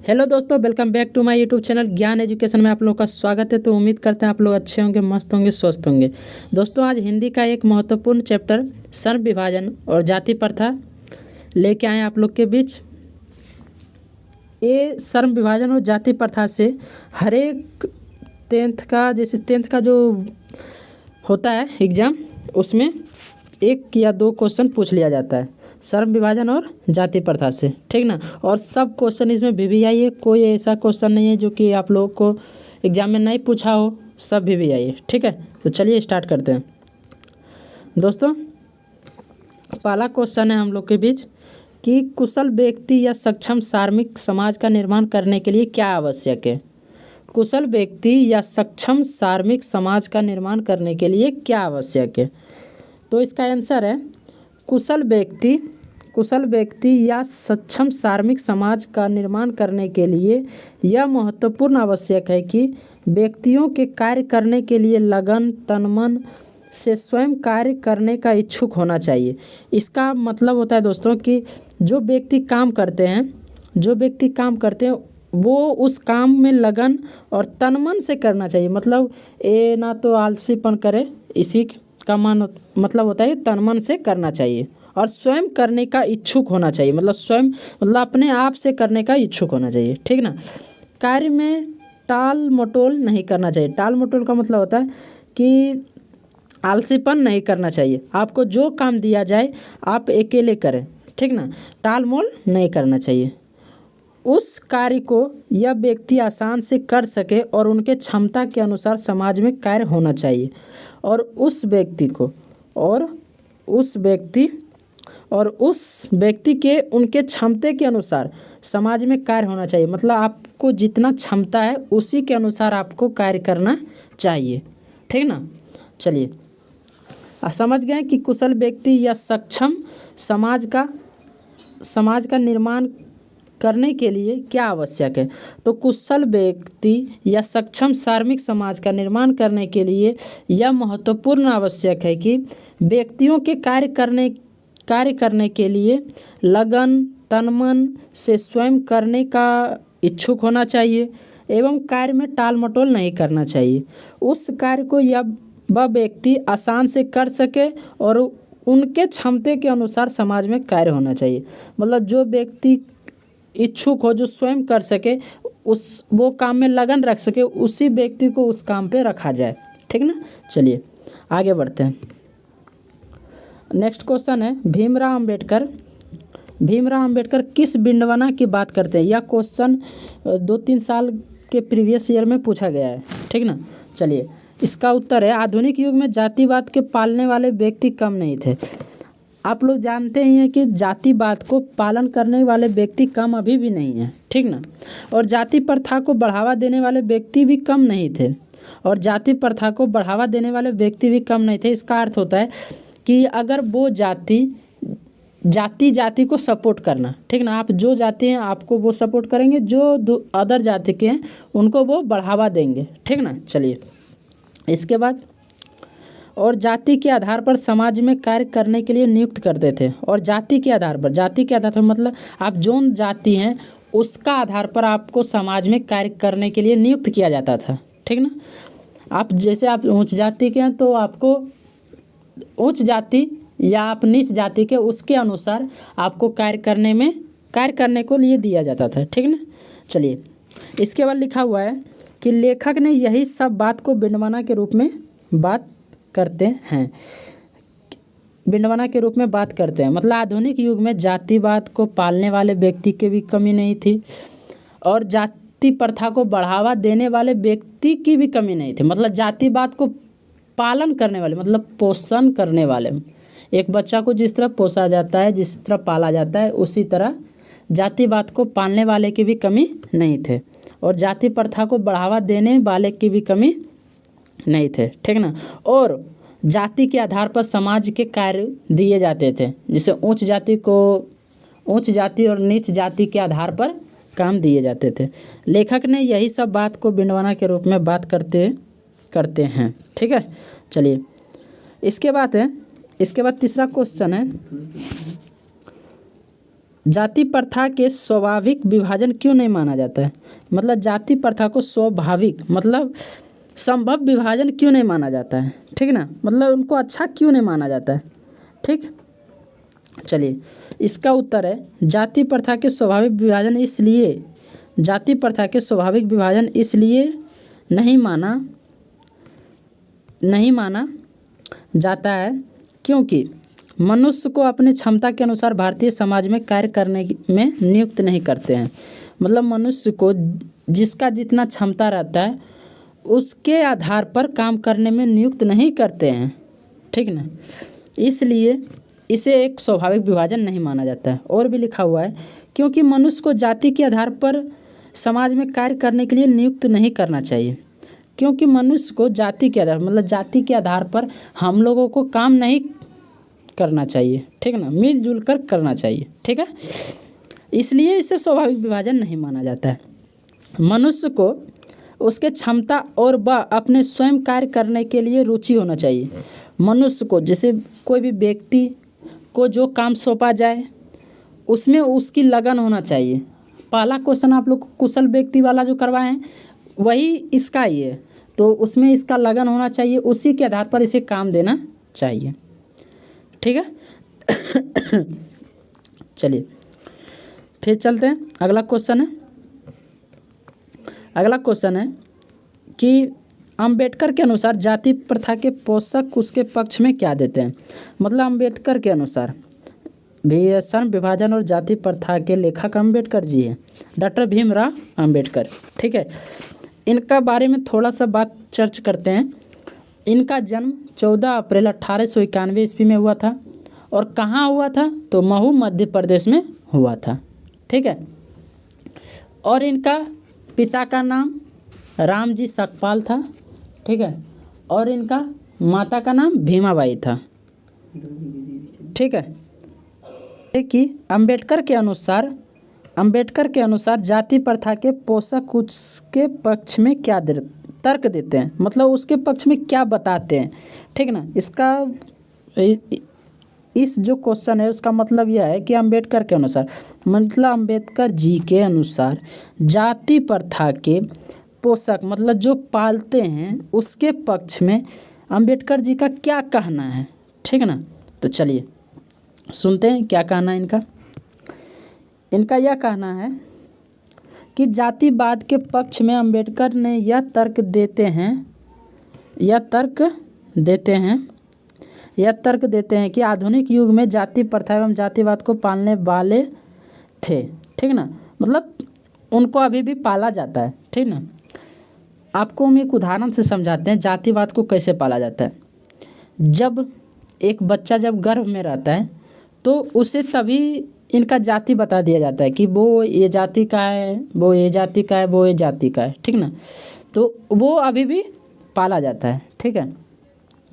Hello दोस्तों, welcome back to my YouTube channel Gyan education में आप लोगों का स्वागत है। तो उम्मीद करते हैं आप लोग अच्छे होंगे, मस्त होंगे, स्वस्थ होंगे। दोस्तों, आज हिंदी का एक महत्वपूर्ण चैप्टर सर्व विभाजन और जाति प्रथा लेके आए आप लोग के बीच। ये सर्व विभाजन और जाति प्रथा से हर एक टेंथ का जो होता है एग्ज़ाम, उसमें एक या दो क्वेश्चन पूछ लिया जाता है सर्व विभाजन और जाति प्रथा से, ठीक ना। और सब क्वेश्चन इसमें VVI है, कोई ऐसा क्वेश्चन नहीं है जो कि आप लोगों को एग्जाम में नहीं पूछा हो, सब VVI है, ठीक है। तो चलिए स्टार्ट करते हैं दोस्तों। पहला क्वेश्चन है हम लोग के बीच कि कुशल व्यक्ति या सक्षम सार्मिक समाज का निर्माण करने के लिए क्या आवश्यक है। कुशल व्यक्ति या सक्षम सार्मिक समाज का निर्माण करने के लिए क्या आवश्यक है। तो इसका आंसर है कुशल व्यक्ति या सक्षम सार्मिक समाज का निर्माण करने के लिए यह महत्वपूर्ण आवश्यक है कि व्यक्तियों के कार्य करने के लिए लगन तन मन से स्वयं कार्य करने का इच्छुक होना चाहिए। इसका मतलब होता है दोस्तों कि जो व्यक्ति काम करते हैं वो उस काम में लगन और तन मन से करना चाहिए। मतलब ये ना तो आलसीपन करे, इसी का मतलब होता है तन मन से करना चाहिए और स्वयं करने का इच्छुक होना चाहिए। मतलब अपने आप से करने का इच्छुक होना चाहिए, ठीक ना। कार्य में टाल मटोल नहीं करना चाहिए। टाल मटोल का मतलब होता है कि आलसीपन नहीं करना चाहिए। आपको जो काम दिया जाए आप अकेले करें, ठीक ना। टाल मोल नहीं करना चाहिए। उस कार्य को यह व्यक्ति आसान से कर सके और उनके क्षमता के अनुसार समाज में कार्य होना चाहिए और उस व्यक्ति के उनके क्षमता के अनुसार समाज में कार्य होना चाहिए। मतलब आपको जितना क्षमता है उसी के अनुसार आपको कार्य करना चाहिए, ठीक ना। चलिए समझ गए कि कुशल व्यक्ति या सक्षम समाज का निर्माण करने के लिए क्या आवश्यक है। तो कुशल व्यक्ति या सक्षम सार्मिक समाज का निर्माण करने के लिए यह महत्वपूर्ण आवश्यक है कि व्यक्तियों के कार्य करने के लिए लगन तन मन से स्वयं करने का इच्छुक होना चाहिए एवं कार्य में टाल मटोल नहीं करना चाहिए। उस कार्य को वह व्यक्ति आसान से कर सके और उनके क्षमता के अनुसार समाज में कार्य होना चाहिए। मतलब जो व्यक्ति इच्छुक हो, जो स्वयं कर सके, वो काम में लगन रख सके, उसी व्यक्ति को उस काम पे रखा जाए, ठीक ना। चलिए आगे बढ़ते हैं। नेक्स्ट क्वेश्चन है भीमराव अंबेडकर किस विडंबना की बात करते हैं। यह क्वेश्चन 2-3 साल के प्रीवियस ईयर में पूछा गया है, ठीक ना। चलिए इसका उत्तर है आधुनिक युग में जातिवाद के पालने वाले व्यक्ति कम नहीं थे। आप लोग जानते ही हैं कि जातिवाद को पालन करने वाले व्यक्ति कम अभी भी नहीं है, ठीक ना। और जाति प्रथा को बढ़ावा देने वाले व्यक्ति भी कम नहीं थे। इसका अर्थ होता है कि अगर वो जाति को सपोर्ट करना, ठीक ना। आप जो जाति हैं आपको वो सपोर्ट करेंगे, जो अदर जाति के हैं उनको वो बढ़ावा देंगे, ठीक ना। चलिए इसके बाद और जाति के आधार पर समाज में कार्य करने के लिए नियुक्त करते थे। और जाति के आधार पर मतलब आप जोन जाति हैं उसका आधार पर आपको समाज में कार्य करने के लिए नियुक्त किया जाता था, ठीक ना। आप उच्च जाति के हैं तो आपको उच्च जाति या आप नीच जाति के, उसके अनुसार आपको कार्य करने को लिए दिया जाता था, ठीक ना। चलिए इसके बाद लिखा हुआ है कि लेखक ने यही सब बात को विडंबना के रूप में बात करते हैं। मतलब आधुनिक युग में जातिवाद को पालने वाले व्यक्ति की भी कमी नहीं थी और जाति प्रथा को बढ़ावा देने वाले व्यक्ति की भी कमी नहीं थी। मतलब जातिवाद को पालन करने वाले, मतलब पोषण करने वाले, एक बच्चा को जिस तरह पोसा जाता है, जिस तरह पाला जाता है, उसी तरह जातिवाद को पालने वाले की भी कमी नहीं थे और जाति प्रथा को बढ़ावा देने वाले की भी कमी नहीं थे, ठीक ना। और जाति के आधार पर समाज के कार्य दिए जाते थे, जिसे उच्च जाति और नीच जाति के आधार पर काम दिए जाते थे। लेखक ने यही सब बात को विडंबना के रूप में बात करते हैं, ठीक है। चलिए इसके बाद तीसरा क्वेश्चन है जाति प्रथा के स्वाभाविक विभाजन क्यों नहीं माना जाता है? मतलब जाति प्रथा को स्वाभाविक मतलब संभव विभाजन क्यों नहीं माना जाता है? ठीक ना, मतलब उनको अच्छा क्यों नहीं माना जाता है? ठीक, चलिए इसका उत्तर है जाति प्रथा के स्वाभाविक विभाजन इसलिए जाति प्रथा के स्वाभाविक विभाजन इसलिए नहीं माना जाता है क्योंकि मनुष्य को अपनी क्षमता के अनुसार भारतीय समाज में कार्य करने में नियुक्त नहीं करते हैं। मतलब मनुष्य को जिसका जितना क्षमता रहता है उसके आधार पर काम करने में नियुक्त नहीं करते हैं। ठीक ना, इसलिए इसे एक स्वाभाविक विभाजन नहीं माना जाता है। और भी लिखा हुआ है क्योंकि मनुष्य को जाति के आधार पर समाज में कार्य करने के लिए नियुक्त नहीं करना चाहिए। क्योंकि मनुष्य को जाति के आधार मतलब जाति के आधार पर हम लोगों को काम नहीं करना चाहिए। ठीक ना, मिलजुल कर करना चाहिए। ठीक है, इसलिए इसे स्वाभाविक विभाजन नहीं माना जाता है। मनुष्य को उसके क्षमता और व अपने स्वयं कार्य करने के लिए रुचि होना चाहिए। मनुष्य को जैसे कोई भी व्यक्ति को जो काम सौंपा जाए उसमें उसकी लगन होना चाहिए। पहला क्वेश्चन आप लोग कुशल व्यक्ति वाला जो करवाए हैं वही इसका ही है, तो उसमें इसका लगन होना चाहिए, उसी के आधार पर इसे काम देना चाहिए। ठीक है चलिए फिर चलते हैं। अगला क्वेश्चन है कि अंबेडकर के अनुसार जाति प्रथा के पोषक उसके पक्ष में क्या देते हैं? मतलब अंबेडकर के अनुसार श्रम विभाजन और जाति प्रथा के लेखक अंबेडकर जी हैं, डॉक्टर भीमराव अंबेडकर। ठीक है, इनका बारे में थोड़ा सा बात चर्च करते हैं। इनका जन्म 14 अप्रैल 1891 ईस्वी में हुआ था। और कहाँ हुआ था? तो महू मध्य प्रदेश में हुआ था। ठीक है, और इनका पिता का नाम रामजी सकपाल था। ठीक है, और इनका माता का नाम भीमाबाई था। ठीक है, कि अंबेडकर के अनुसार जाति प्रथा के पोषक उसके पक्ष में क्या तर्क देते हैं, मतलब उसके पक्ष में क्या बताते हैं। ठीक ना, इस जो क्वेश्चन है उसका मतलब यह है कि अंबेडकर के अनुसार मतलब अंबेडकर जी के अनुसार जाति प्रथा के पोषक मतलब जो पालते हैं उसके पक्ष में अंबेडकर जी का क्या कहना है। ठीक ना, तो चलिए सुनते हैं क्या कहना है इनका यह कहना है कि जातिवाद के पक्ष में अंबेडकर ने यह तर्क देते हैं कि आधुनिक युग में जाति प्रथा एवं जातिवाद को पालने वाले थे। ठीक ना, मतलब उनको अभी भी पाला जाता है। ठीक ना, आपको हम एक उदाहरण से समझाते हैं जातिवाद को कैसे पाला जाता है। जब एक बच्चा जब गर्भ में रहता है तो उसे तभी इनका जाति बता दिया जाता है कि वो ये जाति का है, वो ये जाति का है, वो ये जाति का है। ठीक ना, तो वो अभी भी पाला जाता है। ठीक है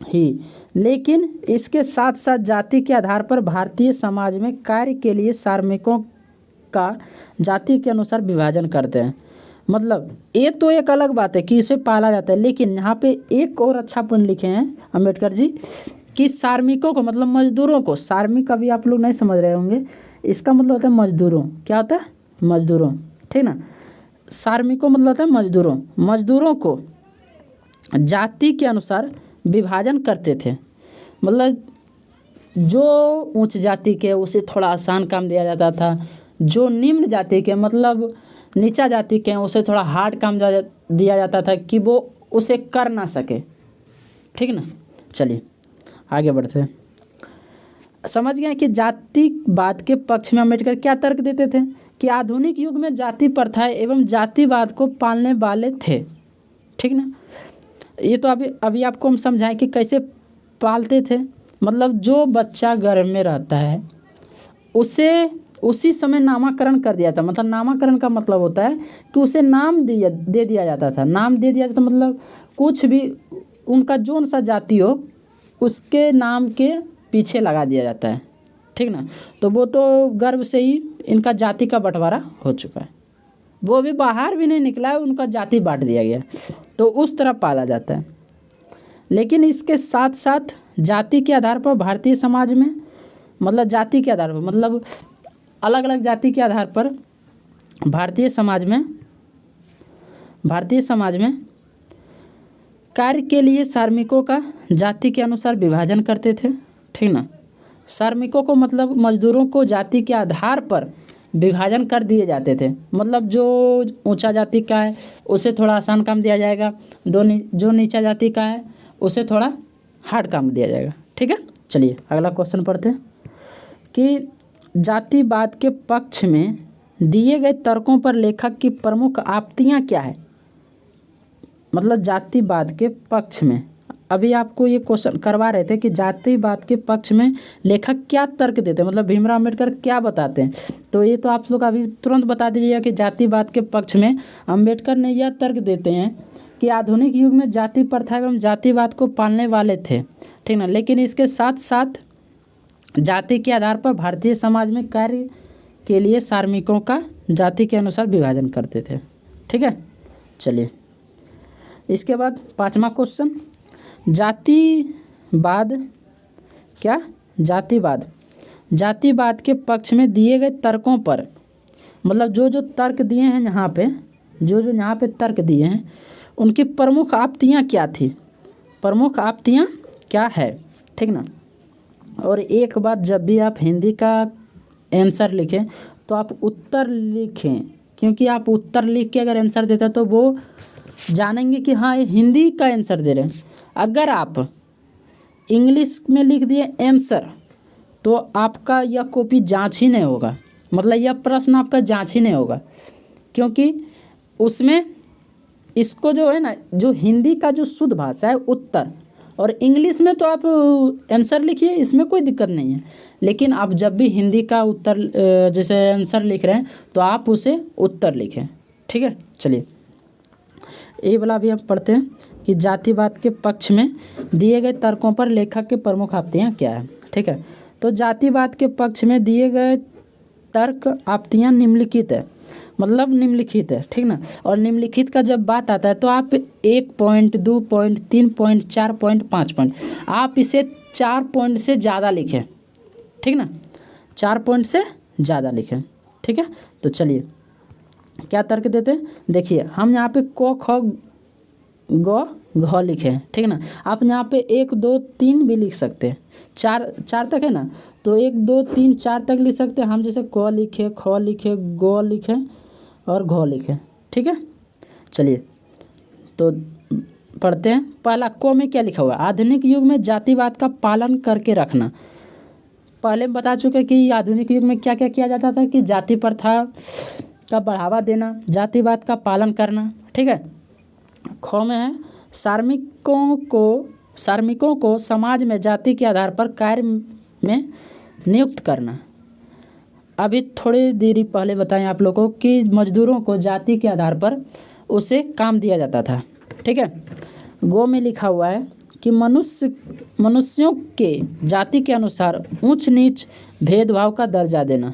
ही, लेकिन इसके साथ साथ जाति के आधार पर भारतीय समाज में कार्य के लिए कार्मिकों का जाति के अनुसार विभाजन करते हैं। मतलब ये तो एक अलग बात है कि इसे पाला जाता है, लेकिन यहाँ पे एक और अच्छा पॉइंट लिखे हैं अम्बेडकर जी कि श्रमिकों को मतलब मजदूरों को, श्रमिक अभी आप लोग नहीं समझ रहे होंगे, इसका मतलब होता है मजदूरों। क्या होता है? मजदूरों। ठीक ना, श्रमिकों मतलब होता है मजदूरों को जाति के अनुसार विभाजन करते थे। मतलब जो उच्च जाति के उसे थोड़ा आसान काम दिया जाता था, जो निम्न जाति के मतलब नीचा जाति के उसे थोड़ा हार्ड काम दिया जाता था कि वो उसे कर ना सके। ठीक ना, चलिए आगे बढ़ते हैं। समझ गए कि जातिवाद के पक्ष में अम्बेडकर क्या तर्क देते थे कि आधुनिक युग में जाति प्रथा एवं जातिवाद को पालने वाले थे। ठीक ना, ये तो अभी आपको हम समझाएं कि कैसे पालते थे। मतलब जो बच्चा गर्भ में रहता है उसे उसी समय नामकरण कर दिया था। मतलब नामकरण का मतलब होता है कि उसे नाम दे दिया जाता था। नाम दे दिया जाता मतलब कुछ भी उनका जोन सा जाति हो उसके नाम के पीछे लगा दिया जाता है। ठीक ना, तो वो तो गर्भ से ही इनका जाति का बंटवारा हो चुका है, वो भी बाहर भी नहीं निकला है, उनका जाति बांट दिया गया, तो उस तरह पाला जाता है। लेकिन इसके साथ साथ जाति के आधार पर भारतीय समाज में मतलब जाति के आधार पर मतलब अलग अलग जाति के आधार पर भारतीय समाज में कार्य के लिए श्रमिकों का जाति के अनुसार विभाजन करते थे, ठीक ना। श्रमिकों को मतलब मजदूरों को जाति के आधार पर विभाजन कर दिए जाते थे। मतलब जो ऊंचा जाति का है उसे थोड़ा आसान काम दिया जाएगा, जो नीचा जाति का है उसे थोड़ा हार्ड काम दिया जाएगा, ठीक है। चलिए अगला क्वेश्चन पढ़ते हैं कि जातिवाद के पक्ष में दिए गए तर्कों पर लेखक की प्रमुख आपत्तियां क्या है। मतलब जातिवाद के पक्ष में, अभी आपको ये क्वेश्चन करवा रहे थे कि जातिवाद के पक्ष में लेखक क्या तर्क देते हैं, मतलब भीमराव अम्बेडकर क्या बताते हैं। तो ये तो आप लोग अभी तुरंत बता दीजिएगा कि जातिवाद के पक्ष में अम्बेडकर ने यह तर्क देते हैं कि आधुनिक युग में जाति प्रथा एवं जातिवाद को पालने वाले थे, ठीक ना, लेकिन इसके साथ साथ जाति के आधार पर भारतीय समाज में कार्य के लिए श्रमिकों का जाति के अनुसार विभाजन करते थे, ठीक है। चलिए इसके बाद 5वां क्वेश्चन, जातिवाद के पक्ष में दिए गए तर्कों पर, मतलब जो तर्क दिए हैं यहाँ पे, जो यहाँ पे तर्क दिए हैं उनकी प्रमुख आपत्तियाँ क्या थी, प्रमुख आपत्तियाँ क्या है, ठीक ना। और एक बात, जब भी आप हिंदी का आंसर लिखें तो आप उत्तर लिखें, क्योंकि आप उत्तर लिख के अगर आंसर देते हैं तो वो जानेंगे कि हाँ ये हिंदी का आंसर दे रहे हैं। अगर आप इंग्लिश में लिख दिए आंसर तो आपका यह कॉपी जांच ही नहीं होगा, मतलब यह प्रश्न आपका जांच ही नहीं होगा, क्योंकि उसमें इसको जो है ना, जो हिंदी का जो शुद्ध भाषा है उत्तर, और इंग्लिश में तो आप आंसर लिखिए, इसमें कोई दिक्कत नहीं है। लेकिन आप जब भी हिंदी का उत्तर जैसे आंसर लिख रहे हैं तो आप उसे उत्तर लिखें, ठीक है। चलिए ये वाला भी हम पढ़ते हैं कि जातिवाद के पक्ष में दिए गए तर्कों पर लेखक के प्रमुख आपत्तियाँ क्या है, ठीक है। तो जातिवाद के पक्ष में दिए गए तर्क आपत्तियाँ निम्नलिखित है, मतलब निम्नलिखित है, ठीक ना। और निम्नलिखित का जब बात आता है तो आप 1 point 2 point 3 point 4 point 5 point, आप इसे 4 पॉइंट से ज़्यादा लिखें, ठीक ना, 4 पॉइंट से ज़्यादा लिखें, ठीक है। तो चलिए क्या तर्क देते हैं, देखिए हम यहाँ पे क ख ग घ लिखे हैं, ठीक ना। आप यहाँ पे 1 2 3 भी लिख सकते हैं, 4 तक है ना, तो 1 2 3 4 तक लिख सकते हैं। हम जैसे क लिखे, ख लिखे, ग लिखे और घ लिखे, ठीक है। चलिए तो पढ़ते हैं। पहला क में क्या लिखा हुआ है, आधुनिक युग में जातिवाद का पालन करके रखना। पहले हम बता चुके कि आधुनिक युग में क्या क्या किया जाता था, कि जाति प्रथा का बढ़ावा देना, जातिवाद का पालन करना, ठीक है। ख में है श्रमिकों को समाज में जाति के आधार पर कार्य में नियुक्त करना। अभी थोड़ी देरी पहले बताएं आप लोगों को कि मजदूरों को जाति के आधार पर उसे काम दिया जाता था, ठीक है। गो में लिखा हुआ है कि मनुष्यों के जाति के अनुसार ऊंच नीच भेदभाव का दर्जा देना,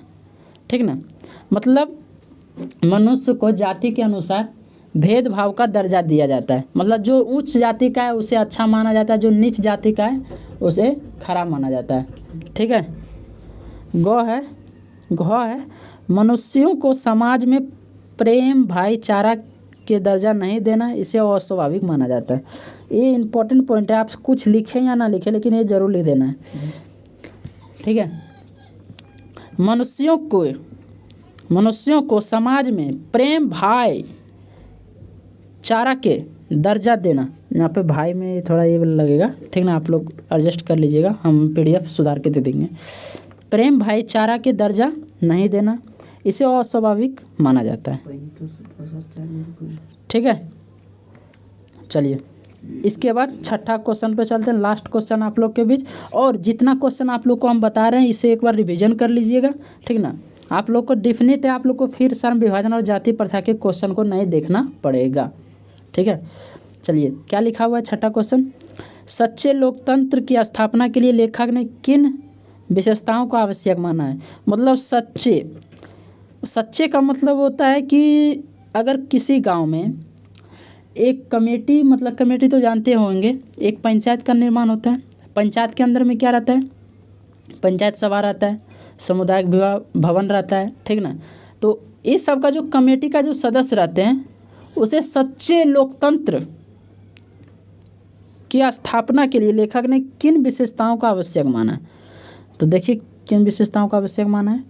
ठीक ना। मतलब मनुष्य को जाति के अनुसार भेदभाव का दर्जा दिया जाता है, मतलब जो उच्च जाति का है उसे अच्छा माना जाता है, जो नीच जाति का है उसे खराब माना जाता है, ठीक है। घ है मनुष्यों को समाज में प्रेम भाईचारा के दर्जा नहीं देना, इसे अस्वाभाविक माना जाता है। ये इम्पोर्टेंट पॉइंट है, आप कुछ लिखें या ना लिखें लेकिन ये जरूर लिख देना है, ठीक है। मनुष्यों को समाज में प्रेम भाईचारा के दर्जा देना, यहाँ पे भाई में थोड़ा ये लगेगा, ठीक ना, आप लोग एडजस्ट कर लीजिएगा, हम PDF सुधार के दे देंगे। प्रेम भाईचारा के दर्जा नहीं देना, इसे अस्वाभाविक माना जाता है, ठीक है। चलिए इसके बाद छठा क्वेश्चन पे चलते हैं, लास्ट क्वेश्चन आप लोग के बीच। और जितना क्वेश्चन आप लोग को हम बता रहे हैं इसे एक बार रिवीजन कर लीजिएगा, ठीक ना। आप लोग को डेफिनेट है, आप लोग को फिर श्रम विभाजन और जाति प्रथा के क्वेश्चन को नहीं देखना पड़ेगा, ठीक है। चलिए क्या लिखा हुआ है छठा क्वेश्चन, सच्चे लोकतंत्र की स्थापना के लिए लेखक ने किन विशेषताओं को आवश्यक माना है। मतलब सच्चे का मतलब होता है कि अगर किसी गांव में एक कमेटी, मतलब कमेटी तो जानते होंगे, एक पंचायत का निर्माण होता है। पंचायत के अंदर में क्या रहता है, पंचायत सभा रहता है, सामुदायिक भवन रहता है, ठीक ना। तो इस सब का जो कमेटी का जो सदस्य रहते हैं उसे सच्चे लोकतंत्र की स्थापना के लिए लेखक ने किन विशेषताओं का आवश्यक माना। तो देखिए किन विशेषताओं का आवश्यक माना है।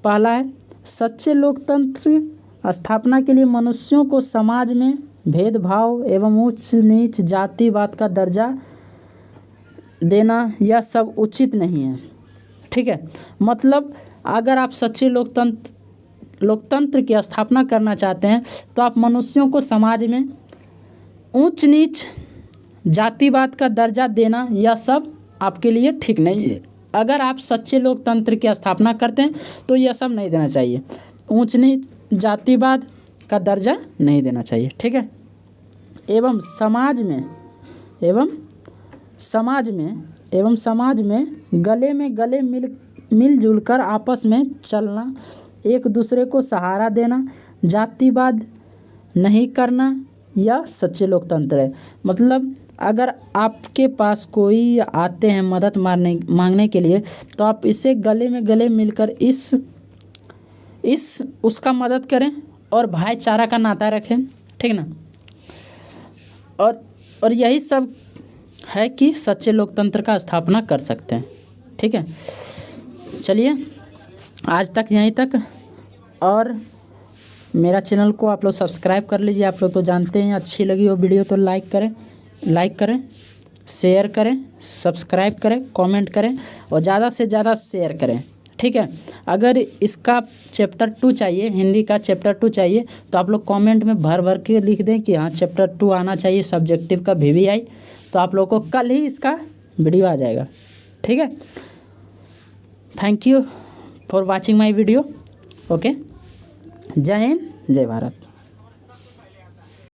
पहला है, सच्चे लोकतंत्र स्थापना के लिए मनुष्यों को समाज में भेदभाव एवं उच्च नीच जातिवाद का दर्जा देना यह सब उचित नहीं है, ठीक है। मतलब अगर आप सच्चे लोकतंत्र की स्थापना करना चाहते हैं तो आप मनुष्यों को समाज में ऊंच नीच जातिवाद का दर्जा देना यह सब आपके लिए ठीक नहीं है। अगर आप सच्चे लोकतंत्र की स्थापना करते हैं तो यह सब नहीं देना चाहिए, ऊंच नीच जातिवाद का दर्जा नहीं देना चाहिए, ठीक है। एवं समाज में गले मिलजुल कर आपस में चलना, एक दूसरे को सहारा देना, जातिवाद नहीं करना, यह सच्चे लोकतंत्र है। मतलब अगर आपके पास कोई आते हैं मदद मांगने के लिए तो आप इससे गले मिलकर उसका मदद करें और भाईचारा का नाता रखें, ठीक ना। और यही सब है कि सच्चे लोकतंत्र का स्थापना कर सकते हैं, ठीक है। चलिए आज तक यहीं तक, और मेरा चैनल को आप लोग सब्सक्राइब कर लीजिए। आप लोग तो जानते हैं, अच्छी लगी वो वीडियो तो लाइक करें, शेयर करें, सब्सक्राइब करें, कमेंट करें और ज़्यादा से ज़्यादा शेयर करें, ठीक है। अगर इसका चैप्टर 2 चाहिए, हिंदी का चैप्टर 2 चाहिए तो आप लोग कमेंट में भर के लिख दें कि हाँ चैप्टर 2 आना चाहिए सब्जेक्टिव का VVI, तो आप लोगों को कल ही इसका वीडियो आ जाएगा, ठीक है। Thank you for watching my video. Okay, जय हिंद, जय भारत।